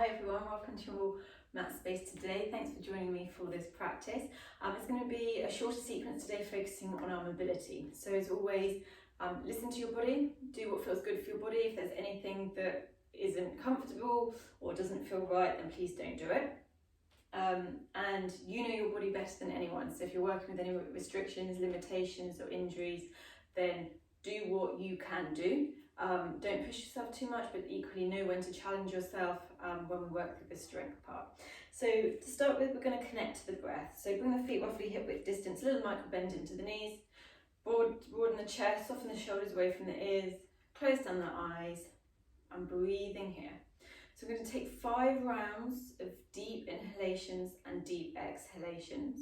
Hi everyone, welcome to your mat space today. Thanks for joining me for this practice. It's going to be a shorter sequence today focusing on our mobility. So as always, listen to your body, do what feels good for your body. If there's anything that isn't comfortable or doesn't feel right, then please don't do it. And you know your body better than anyone. So if you're working with any restrictions, limitations or injuries, then do what you can do. Don't push yourself too much, but equally know when to challenge yourself when we work through the strength part. So to start with, we're going to connect to the breath. So bring the feet roughly hip width distance, a little micro bend into the knees, broaden the chest, soften the shoulders away from the ears, close down the eyes, and breathing here. So we're going to take 5 rounds of deep inhalations and deep exhalations.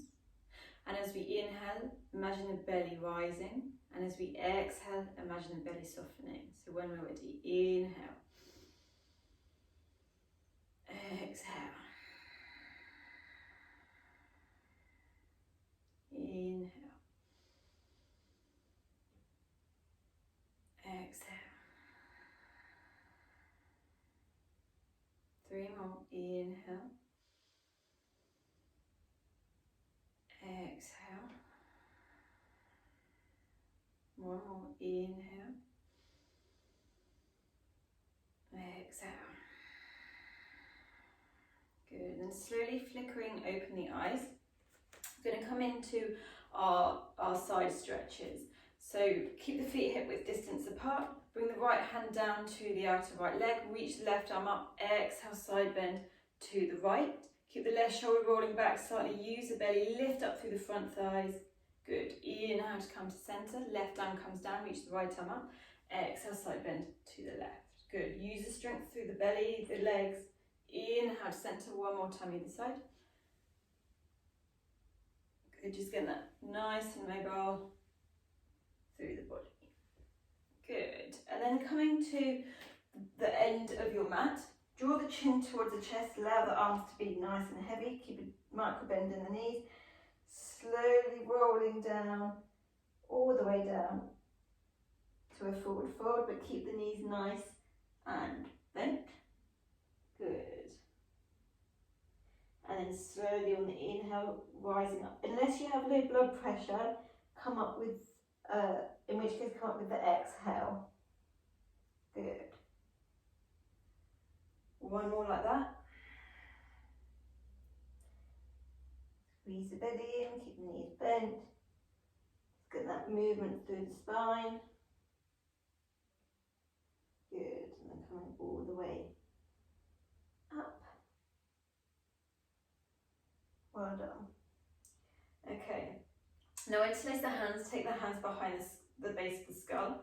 And as we inhale, imagine the belly rising. And as we exhale, imagine the belly softening. So when we're ready, inhale. Exhale. Inhale. Exhale. 3 more. Inhale. Exhale. 1 more. Inhale. Exhale. Good. And slowly flickering open the eyes. We're going to come into our side stretches. So keep the feet hip width distance apart. Bring the right hand down to the outer right leg. Reach the left arm up. Exhale, side bend to the right. Keep the left shoulder rolling back slightly. Use the belly, lift up through the front thighs. Good. Inhale to come to center. Left arm comes down. Reach the right arm up. Exhale, side bend to the left. Good. Use the strength through the belly, the legs. Inhale to center. 1 more time either side. Good. Just getting that nice and mobile through the body. Good. And then coming to the end of your mat, draw the chin towards the chest, allow the arms to be nice and heavy, keep a micro bend in the knees, slowly rolling down, all the way down to a forward fold, but keep the knees nice and bent. Good. And then slowly on the inhale, rising up. Unless you have low blood pressure, come up with, in which case come up with the exhale. Good. 1 more like that. Squeeze the belly in, keep the knees bent. Just get that movement through the spine. Good, and then coming all the way up. Well done. Okay, now interlace the hands, take the hands behind the base of the skull.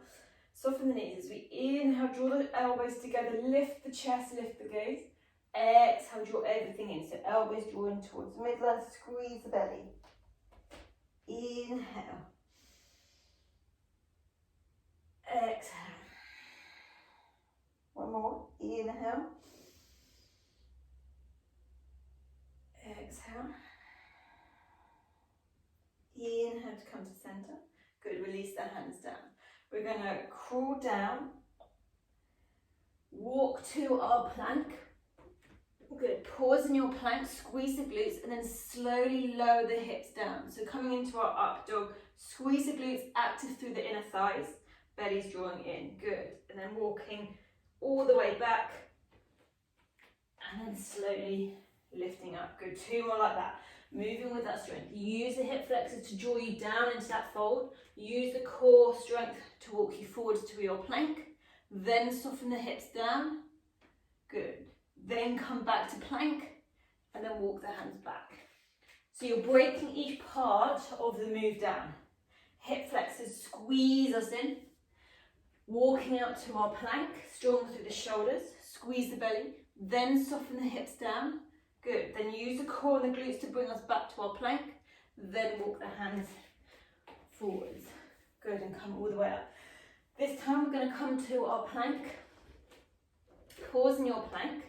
Soften the knees as we inhale, draw the elbows together, lift the chest, lift the gaze. Exhale, draw everything in. So elbows drawing towards the midline, squeeze the belly. Inhale. Exhale. 1 more. Inhale. Exhale. Inhale to come to center. Good, release the hands down. We're going to crawl down, walk to our plank. Good, pause in your plank, squeeze the glutes and then slowly lower the hips down. So coming into our up dog, squeeze the glutes active through the inner thighs, belly's drawing in. Good, and then walking all the way back and then slowly lifting up. Good, 2 more like that. Moving with that strength. Use the hip flexors to draw you down into that fold. Use the core strength to walk you forward to your plank. Then soften the hips down. Good. Then come back to plank and then walk the hands back. So you're breaking each part of the move down. Hip flexors squeeze us in. Walking out to our plank, strong through the shoulders. Squeeze the belly. Then soften the hips down. Good, then use the core and the glutes to bring us back to our plank. Then walk the hands forwards. Good, and come all the way up. This time we're going to come to our plank. Pause in your plank.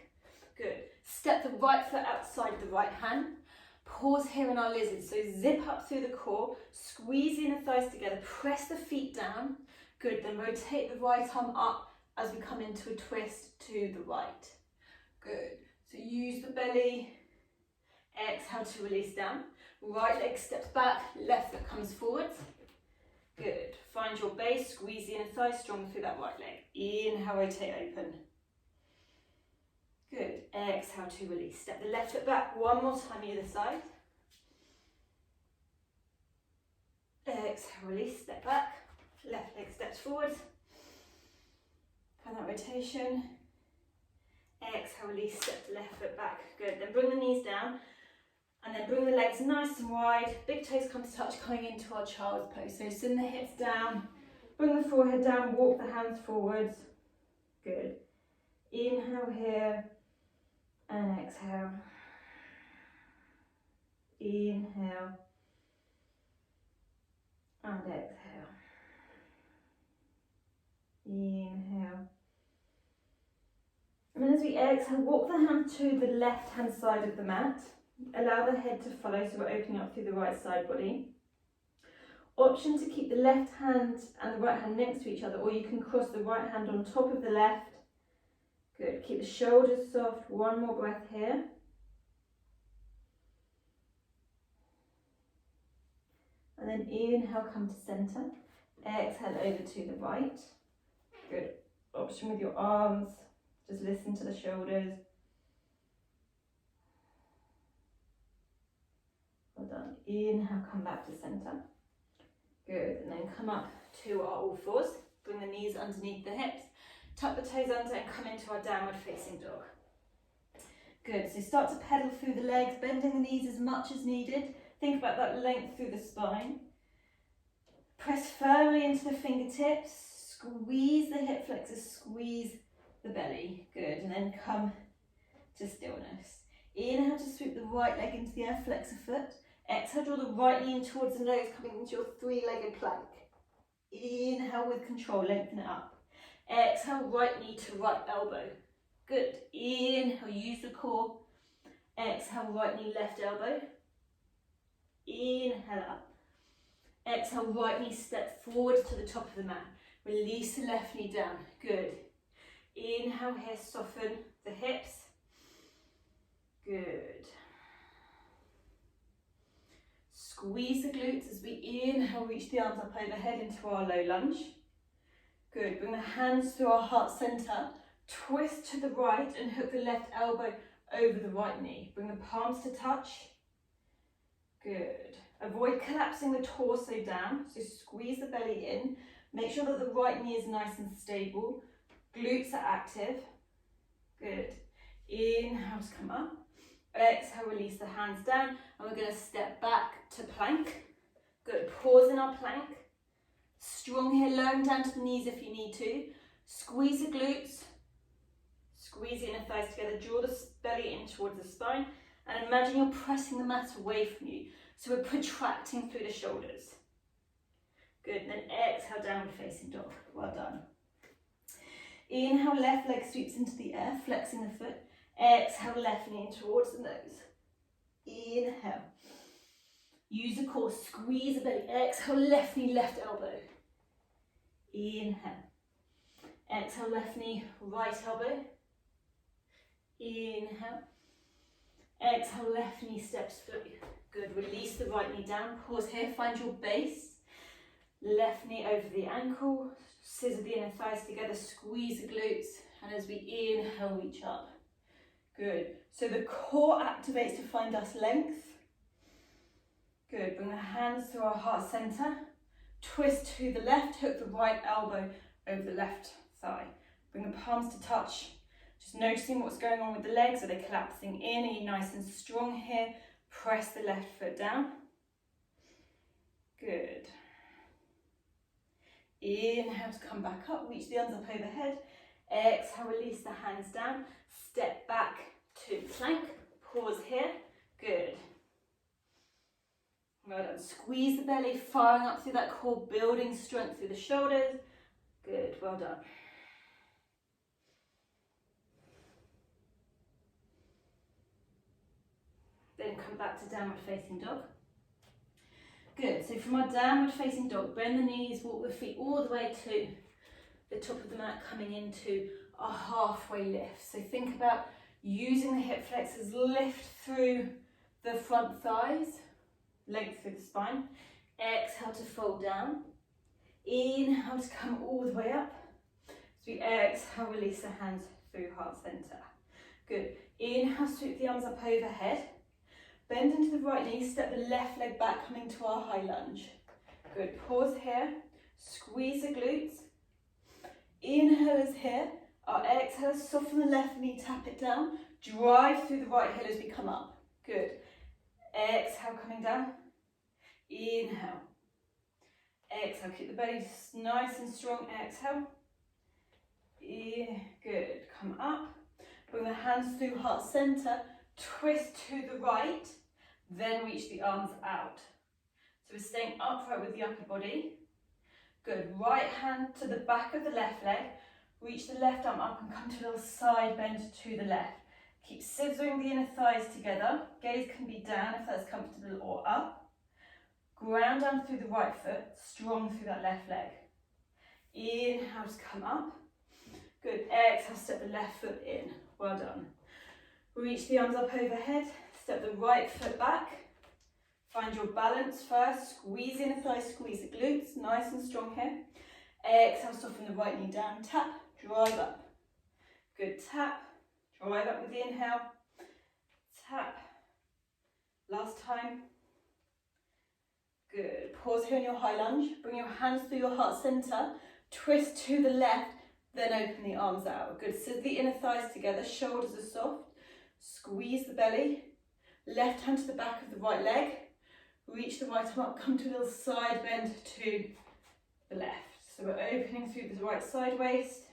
Good. Step the right foot outside of the right hand. Pause here in our lizard. So zip up through the core. Squeeze the inner thighs together. Press the feet down. Good, then rotate the right arm up as we come into a twist to the right. Good. So use the belly, exhale to release down. Right leg steps back, left foot comes forward. Good. Find your base, squeeze the inner thigh strong through that right leg. Inhale, rotate open. Good. Exhale to release. Step the left foot back one more time either side. Exhale, release, step back. Left leg steps forward. Find that rotation. Exhale, release, step the left foot back. Good. Then bring the knees down. And then bring the legs nice and wide. Big toes come to touch, coming into our child's pose. So send the hips down. Bring the forehead down, walk the hands forwards. Good. Inhale here. And exhale. Inhale. And exhale. Inhale. And then as we exhale, walk the hand to the left hand side of the mat. Allow the head to follow, so we're opening up through the right side body. Option to keep the left hand and the right hand next to each other, or you can cross the right hand on top of the left. Good. Keep the shoulders soft. One more breath here. And then inhale, come to center. Exhale over to the right. Good. Option with your arms. Just listen to the shoulders. Well done. Inhale, come back to center. Good. And then come up to our all fours. Bring the knees underneath the hips. Tuck the toes under and come into our downward facing dog. Good. So start to pedal through the legs, bending the knees as much as needed. Think about that length through the spine. Press firmly into the fingertips. Squeeze the hip flexors, squeeze the belly. Good. And then come to stillness. Inhale to sweep the right leg into the air, flex a foot. Exhale, draw the right knee in towards the nose, coming into your three-legged plank. Inhale with control, lengthen it up. Exhale, right knee to right elbow. Good. Inhale, use the core. Exhale, right knee, left elbow. Inhale up. Exhale, right knee step forward to the top of the mat. Release the left knee down. Good. Inhale here, soften the hips. Good. Squeeze the glutes as we inhale, reach the arms up overhead into our low lunge. Good. Bring the hands through our heart center. Twist to the right and hook the left elbow over the right knee. Bring the palms to touch. Good. Avoid collapsing the torso down. So squeeze the belly in. Make sure that the right knee is nice and stable. Glutes are active. Good. Inhale to come up. Exhale, release the hands down. And we're going to step back to plank. Good. Pause in our plank. Strong here, lowering down to the knees if you need to. Squeeze the glutes. Squeeze the inner thighs together. Draw the belly in towards the spine. And imagine you're pressing the mat away from you. So we're protracting through the shoulders. Good. And then exhale, downward facing dog. Well done. Inhale, left leg sweeps into the air, flexing the foot. Exhale, left knee in towards the nose. Inhale. Use the core, squeeze the belly. Exhale, left knee, left elbow. Inhale. Exhale, left knee, right elbow. Inhale. Exhale, left knee steps through. Good. Release the right knee down. Pause here. Find your base. Left knee over the ankle. Scissor the inner thighs together. Squeeze the glutes. And as we inhale, reach up. Good. So the core activates to find us length. Good. Bring the hands to our heart center. Twist to the left. Hook the right elbow over the left thigh. Bring the palms to touch. Just noticing what's going on with the legs. Are they collapsing in? Are you nice and strong here? Press the left foot down. Good. Inhale to come back up. Reach the arms up overhead. Exhale, release the hands down. Step back to plank. Pause here. Good. Well done. Squeeze the belly, firing up through that core, building strength through the shoulders. Good. Well done. Then come back to downward facing dog. Good. So from our downward facing dog, bend the knees, walk the feet all the way to the top of the mat, coming into a halfway lift. So think about Using the hip flexors, lift through the front thighs, length through the spine. Exhale to fold down. Inhale to come all the way up. As we exhale, release the hands through heart center. Good. Inhale, sweep the arms up overhead. Bend into the right knee, step the left leg back, coming to our high lunge. Good. Pause here. Squeeze the glutes. Inhale is here. Our exhale, soften the left knee, tap it down. Drive through the right heel as we come up. Good. Exhale, coming down. Inhale. Exhale, keep the belly nice and strong. Exhale. Good. Come up. Bring the hands through heart center. Twist to the right. Then reach the arms out. So we're staying upright with the upper body. Good. Right hand to the back of the left leg. Reach the left arm up and come to a little side bend to the left. Keep scissoring the inner thighs together. Gaze can be down if that's comfortable or up. Ground down through the right foot, strong through that left leg. Inhale to come up. Good. Exhale, step the left foot in. Well done. Reach the arms up overhead. Step the right foot back. Find your balance first. Squeeze the inner thighs, squeeze the glutes. Nice and strong here. Exhale, soften the right knee down. Tap, drive up. Good. Tap, drive up with the inhale. Tap. Last time. Good. Pause here in your high lunge. Bring your hands through your heart center. Twist to the left, then open the arms out. Good. Sit the inner thighs together. Shoulders are soft. Squeeze the belly. Left hand to the back of the right leg. Reach the right arm up. Come to a little side bend to the left. So we're opening through the right side waist.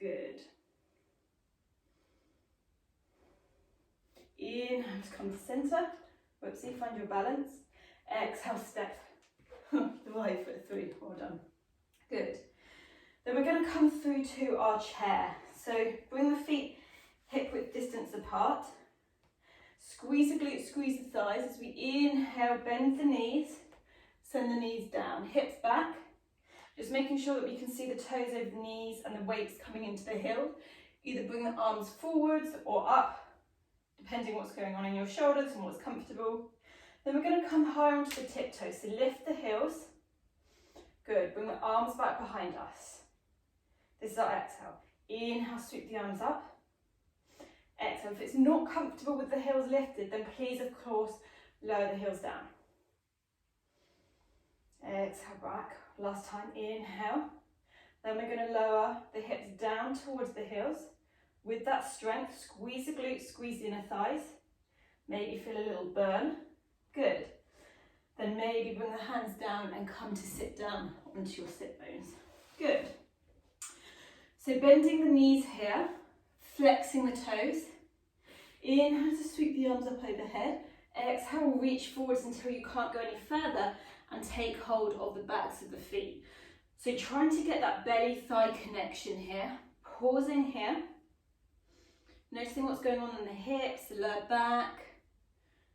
Good. Inhale to come to center. Whoopsie, find your balance. Exhale, step the right foot through. Well done. Good. Then we're going to come through to our chair. So bring the feet hip width distance apart. Squeeze the glutes, squeeze the thighs. As we inhale, bend the knees. Send the knees down, hips back. Just making sure that we can see the toes over the knees and the weights coming into the heel. Either bring the arms forwards or up, depending what's going on in your shoulders and what's comfortable. Then we're going to come higher onto the tiptoes. So lift the heels. Good. Bring the arms back behind us. This is our exhale. Inhale, sweep the arms up. Exhale. If it's not comfortable with the heels lifted, then please, of course, lower the heels down. Exhale back. Last time. Inhale. Then we're going to lower the hips down towards the heels. With that strength, squeeze the glutes, squeeze the inner thighs. Maybe feel a little burn. Good. Then maybe bring the hands down and come to sit down onto your sit bones. Good. So bending the knees here, flexing the toes. Inhale to sweep the arms up overhead. Exhale, reach forwards until you can't go any further and take hold of the backs of the feet. So trying to get that belly-thigh connection here. Pausing here. Noticing what's going on in the hips, the lower back,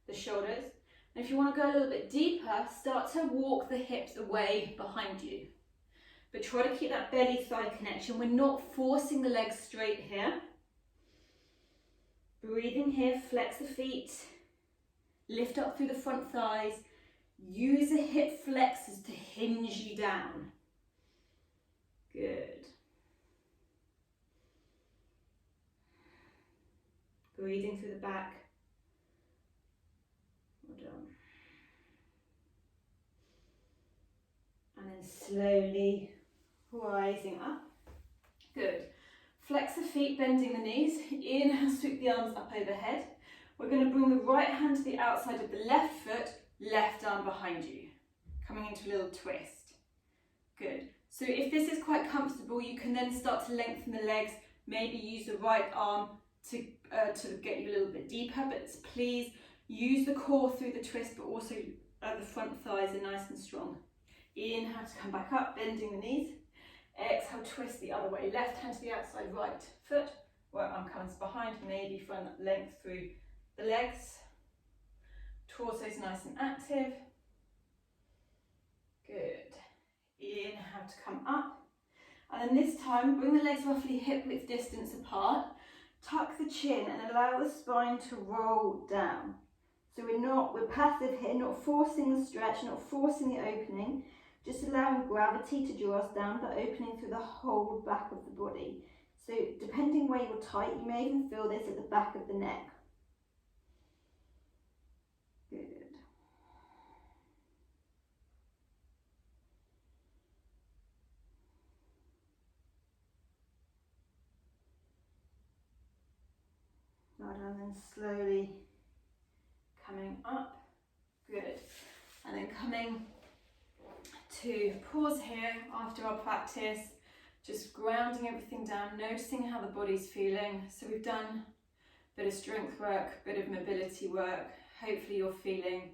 the shoulders. And if you want to go a little bit deeper, start to walk the hips away behind you. But try to keep that belly-thigh connection. We're not forcing the legs straight here. Breathing here, flex the feet. Lift up through the front thighs. Use the hip flexors to hinge you down. Good. Breathing through the back. Well done. And then slowly rising up. Good. Flex the feet, bending the knees. Inhale, sweep the arms up overhead. We're going to bring the right hand to the outside of the left foot, left arm behind you. Coming into a little twist. Good. So if this is quite comfortable, you can then start to lengthen the legs. Maybe use the right arm to get you a little bit deeper, but please use the core through the twist, but also the front thighs are nice and strong. Inhale to come back up, bending the knees. Exhale, twist the other way. Left hand to the outside, right foot. Right arm comes behind, maybe find that length through the legs. Torso's nice and active. Good. Inhale to come up. And then this time, bring the legs roughly hip width distance apart. Tuck the chin and allow the spine to roll down. So we're passive here, not forcing the stretch, not forcing the opening, just allowing gravity to draw us down, but opening through the whole back of the body. So depending where you're tight, you may even feel this at the back of the neck. Good. Well done, and then slowly coming up. Good. And then coming to pause here after our practice, just grounding everything down, noticing how the body's feeling. So we've done a bit of strength work, bit of mobility work. Hopefully you're feeling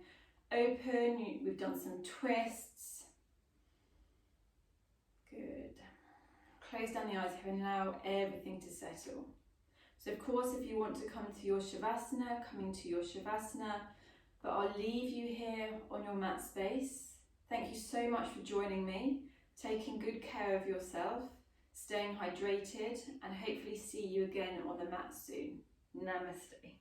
open. We've done some twists. Good. Close down the eyes here and allow everything to settle. So of course, if you want to come to your Shavasana, coming to your Shavasana, but I'll leave you here on your mat space. Thank you so much for joining me, taking good care of yourself, staying hydrated, and hopefully see you again on the mat soon. Namaste.